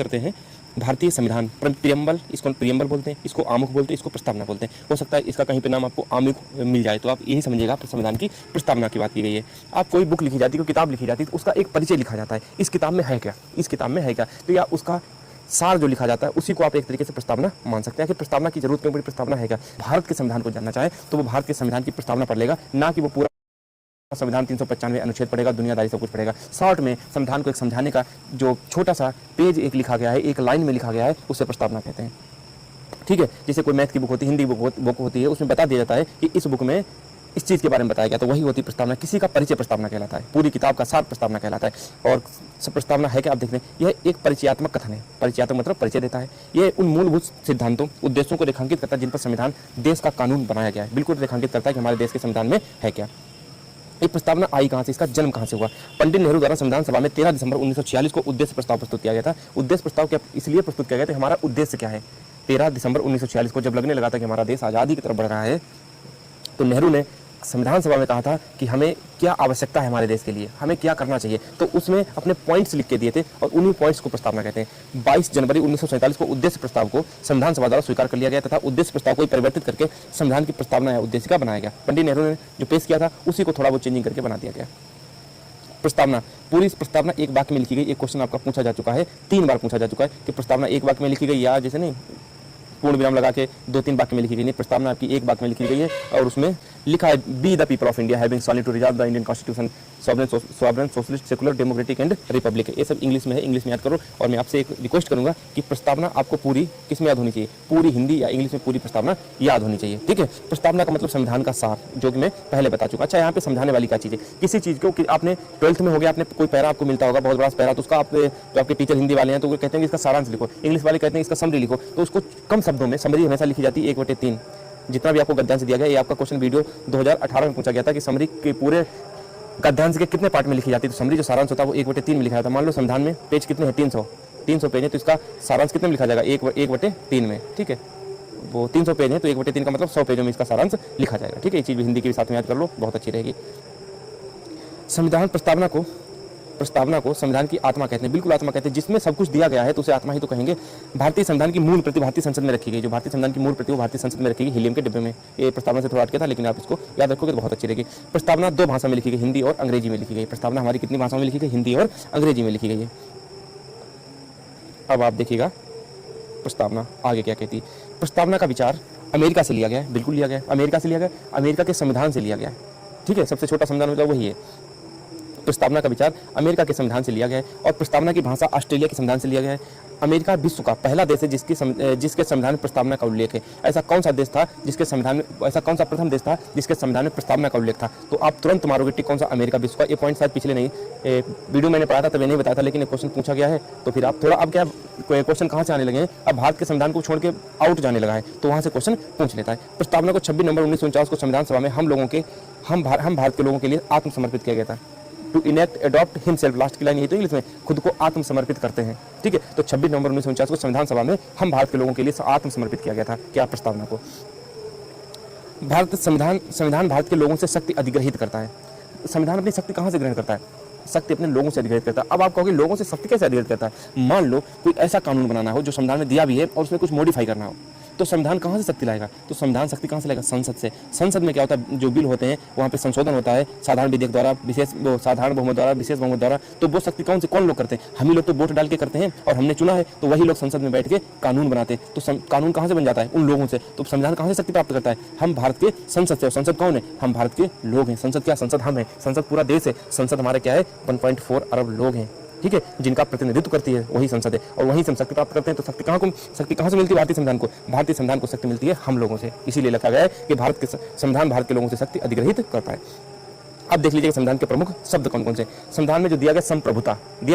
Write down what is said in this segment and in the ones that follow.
करते हैं भारतीय संविधान प्रियम्बल, इसको प्रियम्बल बोलते हैं, इसको आमुख बोलते हैं, इसको प्रस्तावना बोलते हैं। हो सकता है इसका कहीं पे नाम आपको आमुख मिल जाए तो आप यही समझिएगा संविधान की प्रस्तावना की बात की गई है। आप कोई बुक लिखी जाती है, कोई किताब लिखी जाती है तो उसका एक परिचय लिखा जाता है, इस किताब में है क्या, इस किताब में है क्या, तो या उसका सार जो लिखा जाता है उसी को आप एक तरीके से प्रस्तावना मान सकते हैं कि प्रस्तावना की जरूरत क्यों पड़ी, प्रस्तावना है क्या। भारत के संविधान को जानना चाहे तो वो भारत के संविधान की प्रस्तावना पढ़ लेगा, ना कि वो पूरा संविधान 395 अनुच्छेद पढ़ेगा, दुनियादारी सब कुछ पढ़ेगा। शॉर्ट में संविधान को एक समझाने का जो छोटा सा पेज एक लिखा गया है, एक लाइन में लिखा गया है, उसे प्रस्तावना कहते हैं। ठीक है, जैसे कोई मैथ की बुक होती है, हिंदी बुक होती है, उसमें बता दिया जाता है कि इस बुक में इस चीज़ के बारे में बताया गया, तो वही होती प्रस्तावना। किसी का परिचय प्रस्तावना कहलाता है, पूरी किताब का सार प्रस्तावना कहलाता है। और सब प्रस्तावना है कि आप देख लें, यह एक परिचयात्मक कथन है। परिचयात्मक मतलब परिचय देता है। यह उन मूलभूत सिद्धांतों, उद्देश्यों को रेखांकित करता है जिन पर संविधान देश का कानून बनाया गया है। बिल्कुल रेखांकित करता है कि हमारे देश के संविधान में है क्या। ये प्रस्तावना आई कहाँ से, इसका जन्म कहाँ से हुआ। पंडित नेहरू द्वारा संविधान सभा में 13 दिसंबर 1946 को उद्देश्य प्रस्ताव प्रस्तुत किया गया था। उद्देश्य प्रस्ताव क्या इसलिए प्रस्तुत किया गया था, हमारा उद्देश्य क्या है। 13 दिसंबर 1946 को जब लगने लगा था कि हमारा देश आज़ादी की तरफ बढ़ रहा है, तो नेहरू ने संविधान सभा में कहा था कि हमें क्या आवश्यकता है हमारे देश के लिए, हमें क्या करना चाहिए। तो उसमें अपने पॉइंट्स लिख के दिए थे और उन्हीं पॉइंट्स को प्रस्तावना कहते हैं। 22 जनवरी 1947 को उद्देश्य प्रस्ताव को संविधान सभा द्वारा स्वीकार कर लिया गया तथा उद्देश्य प्रस्ताव को परिवर्तित करके संविधान की प्रस्तावना या उद्देशिका बनाया गया। पंडित नेहरू ने जो पेश किया था उसी को थोड़ा बहुत चेंजिंग करके बना दिया गया। प्रस्तावना, पूरी प्रस्तावना एक वाक्य में लिखी गई। एक क्वेश्चन आपका पूछा जा चुका है, 3 बार पूछा जा चुका है कि प्रस्तावना एक वाक्य में लिखी गई या जैसे नहीं पूर्ण विराम लगा के 2-3 वाक्य में लिखी गई। नहीं, प्रस्तावना आपकी एक वाक्य में लिखी गई है और उसमें लिखा है we the people of India having solid to resolve the Indian constitution sovereign socialist secular democratic and republic. ये सब इंग्लिश में है, इंग्लिश में याद करो। और मैं आपसे एक रिक्वेस्ट करूंगा कि प्रस्तावना आपको पूरी किस में याद होनी चाहिए, पूरी हिंदी या इंग्लिश में पूरी प्रस्तावना याद होनी चाहिए। ठीक है, प्रस्तावना का मतलब संविधान का सार, जो कि मैं पहले बता चुका। अच्छा, यहाँ पे समझाने वाली क्या चीज़ है, किसी चीज़ को कि आपने 12th में हो गया, आपने कोई पैरा आपको मिलता होगा, बहुत बड़ा पैरा, तो उसका आप जो आपके टीचर हिंदी वाले हैं तो वो कहते हैं कि इसका सारांश लिखो, इंग्लिश वाले कहते हैं इसका समरी लिखो। तो उसको कम शब्दों में समरी हमेशा लिखी जाती है 1/3। जितना भी आपको गद्यांश दिया गया, ये आपका क्वेश्चन वीडियो 2018 में पूछा गया था कि समरी के पूरे गद्यांश के कितने पार्ट में लिखी जाती है। तो समरी जो सारांश होता है वो 1/3 में लिखा जाता है। मान लो संविधान में पेज कितने हैं, 300 पेज है, तो इसका सारांश कितने में लिखा जाएगा, 1/3 में। ठीक है, वो 300 पेज है तो 1/3 का मतलब 100 पेजों में इसका सारांश लिखा जाएगा। ठीक है, ये चीज़ भी हिंदी के साथ में याद कर लो, बहुत अच्छी रहेगी। संविधान प्रस्तावना को संविधान की आत्मा कहते हैं, बिल्कुल आत्मा कहते हैं। जिसमें सब कुछ दिया गया है तो उसे आत्मा ही तो कहेंगे। भारतीय संविधान की मूल प्रति भारतीय संसद में रखी गई, जो भारतीय संविधान की मूल प्रति वो भारतीय संसद में रखी गई हीलियम के डिब्बे में। ये प्रस्तावना से थोड़ा अटके था, लेकिन आप इसको याद रखोगे तो बहुत अच्छी रहेगी। प्रस्तावना 2 भाषा में लिखी गई, हिंदी और अंग्रेजी में लिखी गई। प्रस्तावना हमारी कितनी भाषाओं में लिखी गई, हिंदी और अंग्रेजी में लिखी गई है। अब आप देखिएगा प्रस्तावना आगे क्या कहती है। प्रस्तावना का विचार अमेरिका से लिया गया है, बिल्कुल लिया गया है, अमेरिका से लिया गया, अमेरिका के संविधान से लिया गया है। ठीक है, सबसे छोटा संविधान मतलब वही है। प्रस्तावना का विचार अमेरिका के संविधान से लिया गया है और प्रस्तावना की भाषा ऑस्ट्रेलिया के संविधान से लिया गया है। अमेरिका विश्व का पहला देश है जिसके संविधान में प्रस्तावना का उल्लेख है। ऐसा कौन सा देश था जिसके संविधान में, ऐसा कौन सा प्रथम देश था जिसके संविधान में प्रस्तावना का उल्लेख था। तो आप तुरंत मारोगे टिक, कौन सा, अमेरिका विश्व का। ये पॉइंट शायद पिछले नहीं वीडियो मैंने पढ़ा था तब नहीं बताया था, लेकिन एक क्वेश्चन पूछा गया है तो फिर आप थोड़ा, अब क्या क्वेश्चन कहाँ से आने लगे हैं, अब भारत के संविधान को छोड़ के आउट जाने लगा है तो वहाँ से क्वेश्चन पूछ लेता है। प्रस्तावना को 26 नवंबर 1949 को संविधान सभा में हम भारत के लोगों के लिए आत्मसमर्पित किया गया था। To enact adopt himself, last की लाइन यही तो इंग्लिश में, खुद को आत्मसमर्पित करते हैं। ठीक है, तो 26 नवंबर 1949 को संविधान सभा में हम भारत के लोगों के लिए आत्मसमर्पित किया गया था क्या, प्रस्तावना को। संविधान भारत के लोगों से शक्ति अधिग्रहित करता है। संविधान अपनी शक्ति कहाँ से ग्रहण करता है, शक्ति अपने लोगों से अधिग्रहित करता है। अब आप कहोगे लोगों से शक्ति कैसे अधिग्रहित करता है। मान लो कोई ऐसा कानून बनाना हो जो संविधान में दिया भी है और उसमें कुछ मॉडिफाई करना हो, तो संविधान कहाँ से शक्ति लाएगा, तो संविधान शक्ति कहाँ से लाएगा, संसद से। संसद में क्या होता है, जो बिल होते हैं वहाँ पे संशोधन होता है, साधारण विधेयक द्वारा, साधारण बहुमत द्वारा, विशेष बहुमत द्वारा। तो वो शक्ति कौन लोग करते हैं, हम ही लोग तो वोट डाल के करते हैं और हमने चुना है, तो वही लोग संसद में बैठ के कानून बनाते हैं। तो कानून कहाँ से बन जाता है, उन लोगों से। तो संविधान कहाँ से शक्ति प्राप्त करता है, हम भारत के संसद से। और संसद कौन है, हम भारत के लोग हैं। संसद क्या, संसद हम है, संसद पूरा देश है। संसद हमारे क्या है, 1.4 अरब लोग हैं। ठीक है, जिनका प्रतिनिधित्व करती है वही संसद है और वहीं से हम शक्ति प्राप्त करते हैं। तो शक्ति कहाँ से मिलती है, भारतीय संविधान को। भारतीय संविधान को शक्ति मिलती है हम लोगों से, इसीलिए लिखा गया है कि भारत के संविधान भारत के लोगों से शक्ति अधिग्रहित करता है। अब देख लीजिए संविधान के प्रमुख शब्द कौन कौन से। संविधान में जो दिया गया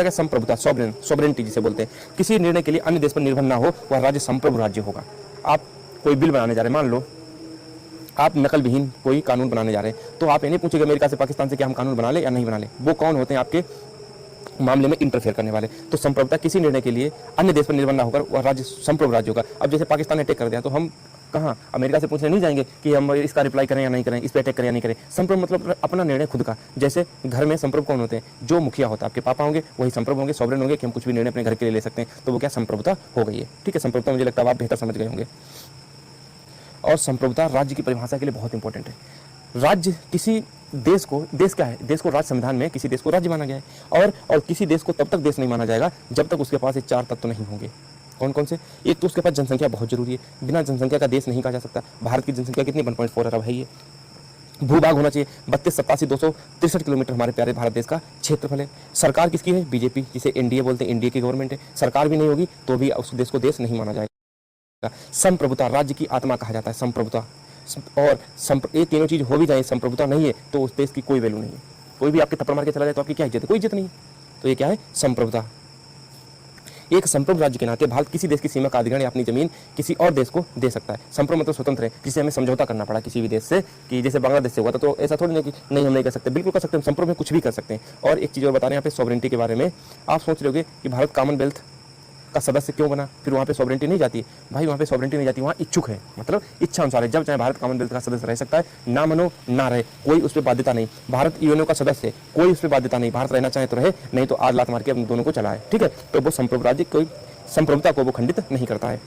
संप्रभुता, सॉवरेनिटी जिसे बोलते हैं। किसी निर्णय के लिए अन्य देश पर निर्भर ना हो, वह राज्य संप्रभु राज्य होगा। आप कोई बिल बनाने जा रहे हैं, मान लो आप नकल विहीन कोई कानून बनाने जा रहे हैं, तो आप ये नहीं पूछेंगे अमेरिका से, पाकिस्तान से, क्या हम कानून बना ले या नहीं बना ले। वो कौन होते हैं, आपके मामले में इंटरफेयर करने वाले। तो संप्रभुता, किसी निर्णय के लिए अन्य देश पर निर्भर ना होकर वह राज्य संप्रभु राज्य होगा। अब जैसे पाकिस्तान ने अटैक कर दिया तो हम कहाँ अमेरिका से पूछने नहीं जाएंगे कि हम इसका रिप्लाई करें या नहीं करें, इस पर अटैक करें या नहीं करें। संप्रभु मतलब अपना निर्णय खुद का। जैसे घर में संप्रभु कौन होते हैं? जो मुखिया होता है, आपके पापा होंगे वही संप्रभु होंगे, सॉवरेन होंगे कि हम कुछ भी निर्णय अपने घर के लिए ले सकते हैं। तो वो क्या संप्रभुता हो गई है। ठीक है, संप्रभुता मुझे लगता है आप बेहतर समझ गए होंगे। और संप्रभुता राज्य की परिभाषा के लिए बहुत इंपॉर्टेंट है। राज्य किसी देश को, देश क्या है? देश को राज्य संविधान में किसी देश को राज्य माना गया है। और किसी देश को तब तक देश नहीं माना जाएगा जब तक उसके पास ये 4 तत्व नहीं होंगे। कौन कौन से? एक तो उसके पास जनसंख्या बहुत जरूरी है, बिना जनसंख्या का देश नहीं कहा जा सकता। भारत की जनसंख्या कितनी? 1.4 अरब है। ये भूभाग होना चाहिए 32-87-263 किलोमीटर हमारे प्यारे भारत देश का क्षेत्रफल है। सरकार किसकी है? बीजेपी, जिसे एनडीए बोलते हैं, एनडीए की गवर्नमेंट है। सरकार भी नहीं होगी तो भी उस देश को देश नहीं माना जाएगा। संप्रभुता राज्य की आत्मा कहा जाता है, संप्रभुता। और ये तीनों चीज हो भी जाए, संप्रभुता नहीं है तो उस देश की कोई वैल्यू नहीं है। कोई भी आपके थप्पड़ मार के चला जाए तो आपकी क्या इज्जत है? कोई इज्जत नहीं है। तो ये क्या है? संप्रभुता। एक संप्रभु राज्य के नाते भारत किसी देश की सीमा का अधिग्रहण या अपनी जमीन किसी और देश को दे सकता है। संप्रभु मतलब स्वतंत्र है, जिसे हमें समझौता करना पड़ा किसी भी देश से, कि जैसे बांग्लादेश से हुआ था। तो ऐसा थोड़ी नहीं कि नहीं हम नहीं कर सकते, बिल्कुल कर सकते हैं। संप्रभु में कुछ भी कर सकते हैं। और एक चीज़ और बता रहे हैं यहाँ पे सॉवरेंटी के बारे में। आप सोच रहे होगे कि भारत कॉमनवेल्थ का सदस्य क्यों बना, फिर वहाँ पे सॉवरेंटी नहीं जाती। भाई वहाँ पे सॉवरेंटी नहीं जाती, वहाँ इच्छुक है, मतलब इच्छा अनुसार है। जब चाहे भारत कॉमनवेल्थ का सदस्य रह सकता है, ना मनो ना रहे, कोई उस पर बाध्यता नहीं। भारत यूएनओ का सदस्य है, कोई उस पर बाध्यता नहीं। भारत रहना चाहे तो रहे, नहीं तो आज लात मार के अपने दोनों को चलाए। ठीक है, तो वो संप्रभु राज्य कोई संप्रभुता को वो खंडित नहीं करता है।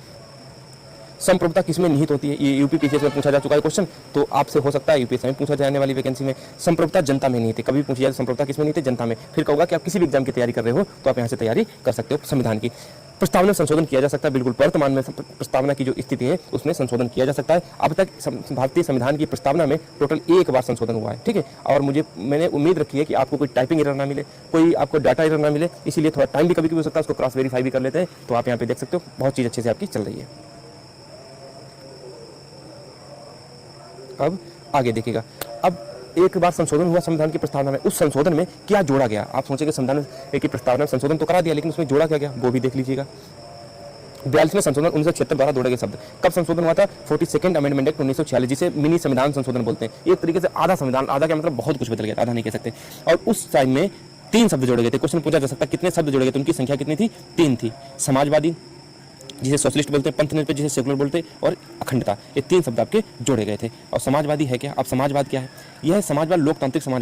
संप्रभुता किसमें निहित होती है? ये यूपीपीसीएस में पूछा जा चुका है क्वेश्चन, तो आपसे हो सकता है यूपीएससी में पूछा जाने वाली वैकेंसी में। संप्रभुता जनता में निहित है। कभी पूछी जाए संप्रभुता किसमें निहित है? जनता में। फिर कहूँगा कि आप किसी भी एग्जाम की तैयारी कर रहे हो तो आप यहाँ से तैयारी कर सकते हो। संविधान की प्रस्तावना में संशोधन किया जा सकता है, बिल्कुल वर्तमान में प्रस्तावना की जो स्थिति है उसमें संशोधन किया जा सकता है। अब तक भारतीय संविधान की प्रस्तावना में टोटल 1 बार संशोधन हुआ है। ठीक है, और मैंने उम्मीद रखी है कि आपको कोई टाइपिंग एरर ना मिले, कोई आपको डाटा एरर ना मिले, इसीलिए थोड़ा टाइम भी कभी कभी हो सकता है, उसको क्रॉस वेरीफाई भी कर लेते हैं। तो आप यहाँ पे देख सकते हो बहुत चीज़ अच्छे से आपकी चल रही है। अब आगे देखिएगा। अब एक बार संशोधन हुआ संविधान की प्रस्तावना में, उस संशोधन में क्या जोड़ा गया? आप सोचेंगे संविधान की प्रस्तावना में संशोधन तो करा दिया, लेकिन उसमें जोड़ा क्या गया वो भी देख लीजिएगा। 42वें संशोधन 1976 द्वारा जोड़े गए शब्द। कब संशोधन हुआ था? 42nd अमेंडमेंट एक्ट 1946, जिसे मिनी संविधान संशोधन बोलते हैं। एक तरीके से आधा संविधान, आधा क्या मतलब बहुत कुछ बदल गया, आधा नहीं कह सकते। और उस टाइम में 3 शब्द जोड़े गए थे। क्वेश्चन पूछा जा सकता है कितने शब्द जोड़े गए थे, उनकी संख्या कितनी थी? 3 थी। समाजवादी, जिसे सोशलिस्ट बोलते हैं, पंथनिरपेक्ष जिसे सेकुलर बोलते हैं, और अखंडता, ये 3 शब्द आपके जोड़े गए थे। और समाजवादी है क्या? अब समाजवाद क्या है? यह समाजवाद लोकतांत्रिक समाज